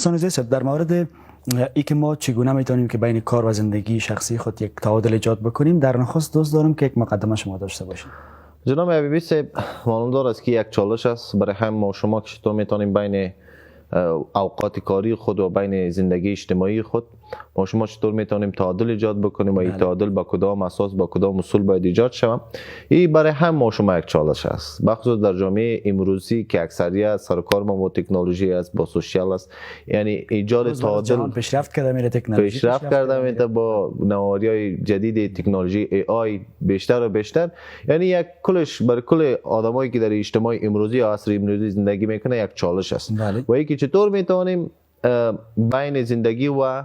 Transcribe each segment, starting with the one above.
دوستان عزیز، در مورد ای که ما چگونه میتونیم که بین کار و زندگی شخصی خود یک تعادل ایجاد بکنیم، در نخست دوست دارم که یک مقدمه شما داشته باشید. جناب حبیبی صاحب، معلوم دار است که یک چالش است برای هم ما شما که چطور میتونیم بین اوقات کاری خود و بین زندگی اجتماعی خود ما شما چطور میتونیم تعادل ایجاد بکنیم و این تعادل با کدام اساس با کدام اصول باید ایجاد شود. این برای هم ما شما یک چالش است، بخصوص در جامعه امروزی که اکثریت سر کار ما با تکنولوژی است، با سوشیال است. یعنی ایجاد تعادل پیشرفت کرده میره، تکنولوژی پیشرفت کرده میره با نواریای جدید تکنولوژی ای آی بیشتر و بیشتر. یعنی یک کلش برای کل آدمایی که در اجتماع امروزی یا عصر امروزی زندگی میکنه یک چالش است. و اینکه چطور میتونیم بین زندگی و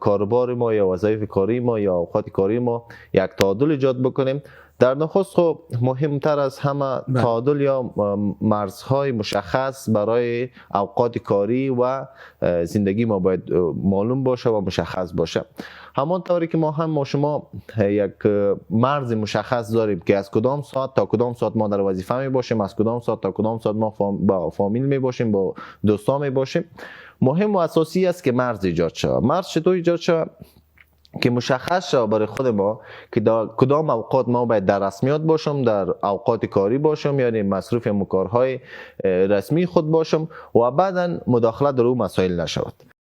کاربار ما یا وظایف کاری ما یا اوقات کاری ما یک تعادل ایجاد بکنیم. در نخست خب مهمتر از همه تعادل یا مرزهای مشخص برای اوقات کاری و زندگی ما باید معلوم باشه و مشخص باشه. همانطوری که ما شما یک مرز مشخص داریم که از کدام ساعت تا کدام ساعت ما در وظیفه می باشیم، از کدام ساعت تا کدام ساعت ما با فامیل می باشیم، با دوستان می باشیم. مهم و اساسی است که مرز ایجاد شود. مرز چطور ایجاد شود؟ که مشخص شود برای خود ما که در کدام اوقات ما باید در رسمیات باشم، در اوقات کاری باشم، یعنی مصروف کارهای رسمی خود باشم و بعدا مداخله در او مسائل نشود.